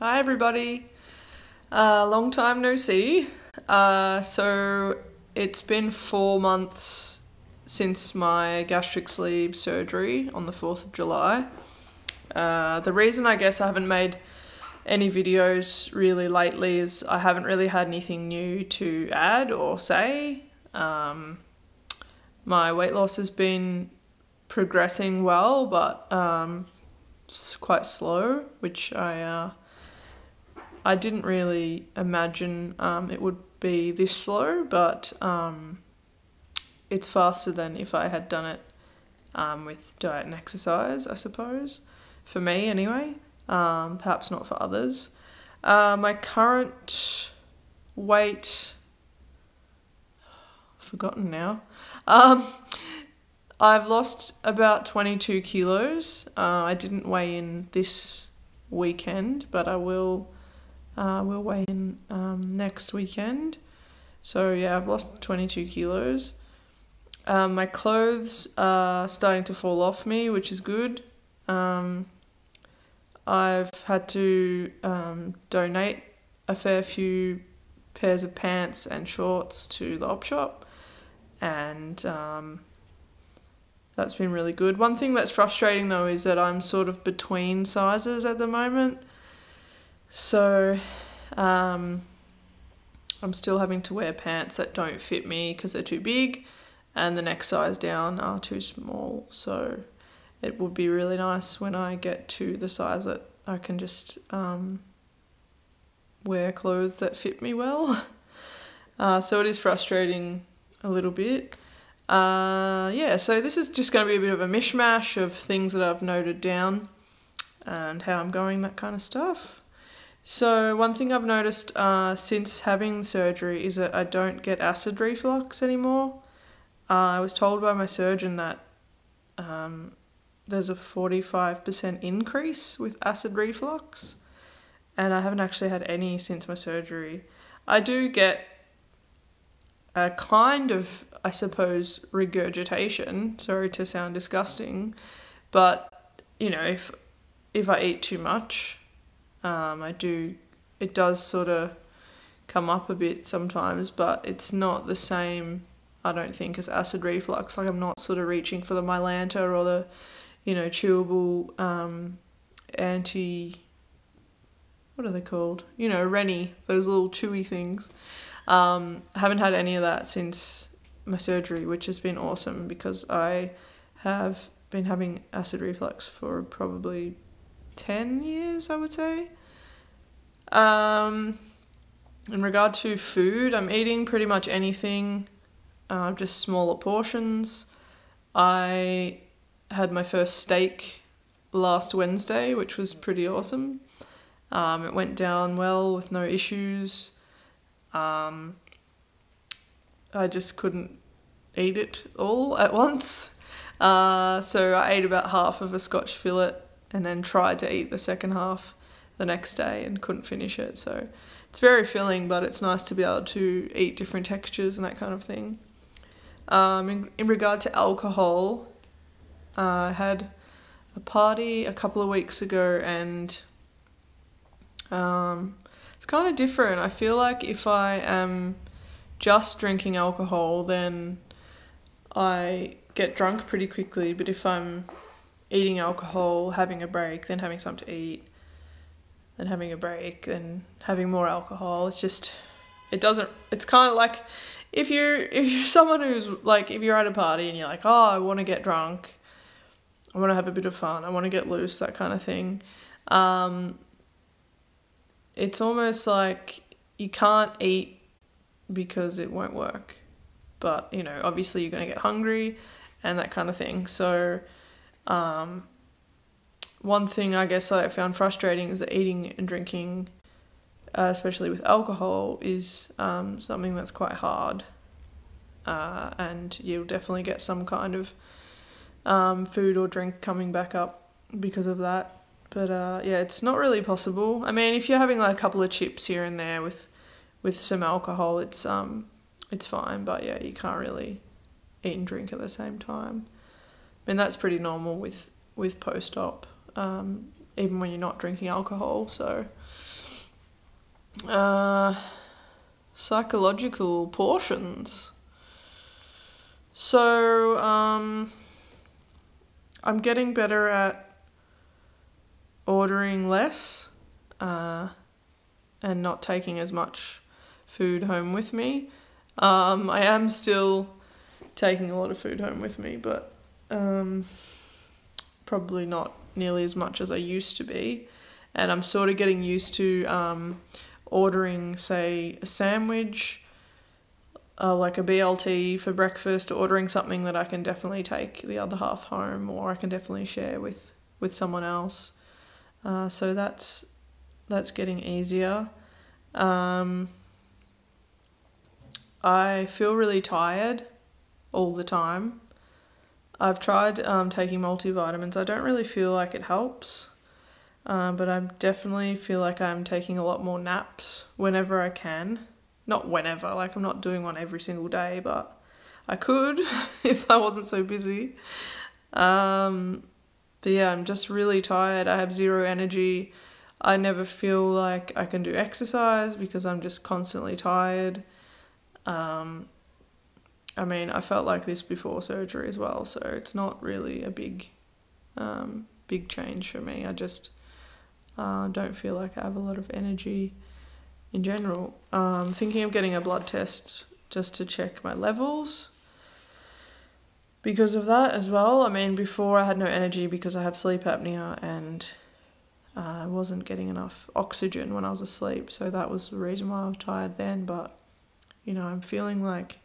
Hi everybody, long time no see. So it's been 4 months since my gastric sleeve surgery on the 4th of July. The reason I guess I haven't made any videos really lately is I haven't really had anything new to add or say. My weight loss has been progressing well, but it's quite slow, which I didn't really imagine it would be this slow, but it's faster than if I had done it with diet and exercise, I suppose, for me anyway, perhaps not for others. My current weight, forgotten now, I've lost about 22 kilos. I didn't weigh in this weekend, but I will weigh in next weekend. So yeah, I've lost 22 kilos. My clothes are starting to fall off me, which is good. I've had to donate a fair few pairs of pants and shorts to the op shop, and that's been really good. One thing that's frustrating though is that I'm sort of between sizes at the moment. So I'm still having to wear pants that don't fit me because they're too big, and the next size down are too small. So it would be really nice when I get to the size that I can just wear clothes that fit me well. So it is frustrating a little bit. Yeah, so this is just going to be a bit of a mishmash of things that I've noted down and how I'm going, that kind of stuff. So one thing I've noticed since having surgery is that I don't get acid reflux anymore. I was told by my surgeon that there's a 45% increase with acid reflux, and I haven't actually had any since my surgery. I do get a kind of, I suppose, regurgitation. Sorry to sound disgusting, but you know, if I eat too much, it does sort of come up a bit sometimes, but it's not the same, I don't think, as acid reflux. Like, I'm not sort of reaching for the Mylanta or the, chewable what are they called? Rennie, those little chewy things. I haven't had any of that since my surgery, which has been awesome because I have been having acid reflux for probably 10 years, I would say. In regard to food, I'm eating pretty much anything, just smaller portions. I had my first steak last Wednesday, which was pretty awesome. It went down well with no issues. I just couldn't eat it all at once. So I ate about half of a Scotch fillet and then tried to eat the second half the next day and couldn't finish it. So it's very filling, but it's nice to be able to eat different textures and that kind of thing. In regard to alcohol, I had a party a couple of weeks ago, and it's kind of different. I feel like if I am just drinking alcohol, then I get drunk pretty quickly, but if I'm eating alcohol, having a break, then having something to eat, then having a break, then having more alcohol, it's kind of like if you're someone who's like, if you're at a party and you're like, oh, I want to get drunk, I want to have a bit of fun, I want to get loose, that kind of thing. It's almost like you can't eat because it won't work. But, obviously you're going to get hungry and that kind of thing. So one thing I guess that I found frustrating is that eating and drinking, especially with alcohol, is something that's quite hard. And you'll definitely get some kind of food or drink coming back up because of that. But yeah, it's not really possible. I mean, if you're having like a couple of chips here and there with some alcohol, it's fine. But yeah, you can't really eat and drink at the same time. I mean, that's pretty normal with post-op, even when you're not drinking alcohol. So Psychological portions. So, I'm getting better at ordering less and not taking as much food home with me. I am still taking a lot of food home with me, but probably not nearly as much as I used to be. And I'm sort of getting used to ordering, say, a sandwich, like a BLT for breakfast, ordering something that I can definitely take the other half home, or I can definitely share with someone else. So that's getting easier. I feel really tired all the time. I've tried taking multivitamins. I don't really feel like it helps, but I definitely feel like I'm taking a lot more naps whenever I can. Not whenever, like I'm not doing one every single day, but I could if I wasn't so busy. But yeah, I'm just really tired. I have zero energy. I never feel like I can do exercise because I'm just constantly tired. I mean, I felt like this before surgery as well, so it's not really a big change for me. I just don't feel like I have a lot of energy in general. Thinking of getting a blood test just to check my levels because of that as well. I mean, before I had no energy because I have sleep apnea and I wasn't getting enough oxygen when I was asleep, so that was the reason why I was tired then. But, you know, I'm feeling like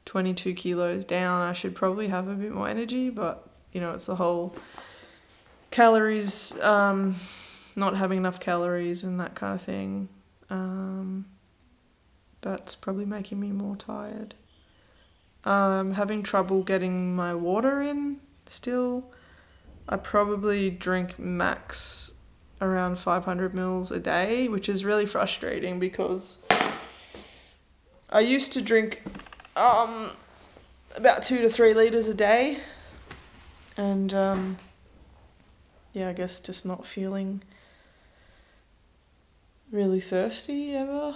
22 kilos down. I should probably have a bit more energy, but, you know, it's the whole calories, not having enough calories and that kind of thing. That's probably making me more tired. Having trouble getting my water in still. I probably drink max around 500 mils a day, which is really frustrating because I used to drink about 2 to 3 litres a day, and yeah, I guess just not feeling really thirsty ever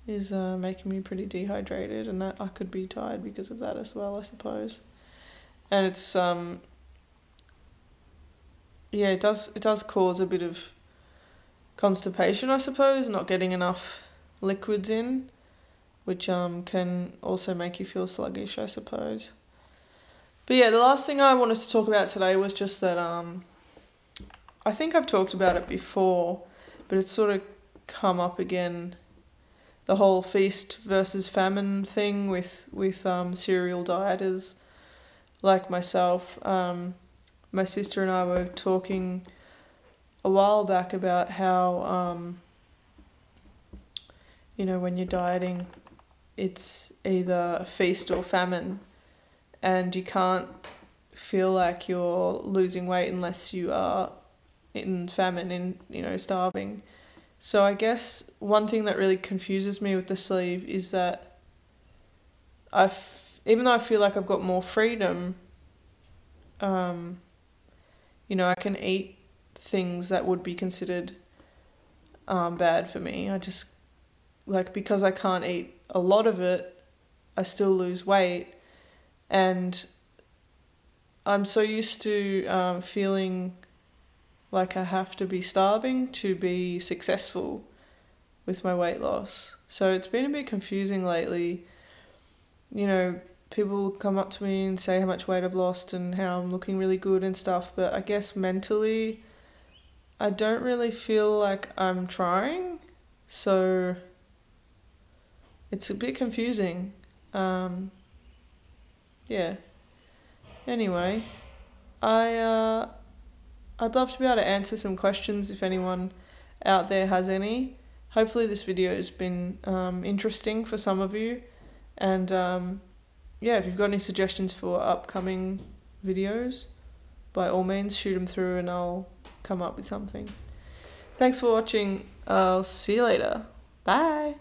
is making me pretty dehydrated, and that I could be tired because of that as well, I suppose. And it's yeah, it does cause a bit of constipation, I suppose, not getting enough liquids in, which can also make you feel sluggish, I suppose. But yeah, the last thing I wanted to talk about today was just that I think I've talked about it before, but it's sort of come up again, the whole feast versus famine thing with serial dieters like myself. My sister and I were talking a while back about how you know, when you're dieting, it's either a feast or famine, and you can't feel like you're losing weight unless you are in famine, in, you know, starving. So I guess one thing that really confuses me with the sleeve is that even though I feel like I've got more freedom, you know, I can eat things that would be considered bad for me. I just, like, because I can't eat a lot of it, I still lose weight, and I'm so used to feeling like I have to be starving to be successful with my weight loss. So it's been a bit confusing lately. You know, people come up to me and say how much weight I've lost and how I'm looking really good and stuff, but I guess mentally I don't really feel like I'm trying, so it's a bit confusing. Yeah. Anyway, I'd love to be able to answer some questions if anyone out there has any. Hopefully this video has been interesting for some of you, and yeah, if you've got any suggestions for upcoming videos, by all means shoot them through and I'll come up with something. Thanks for watching. I'll see you later. Bye!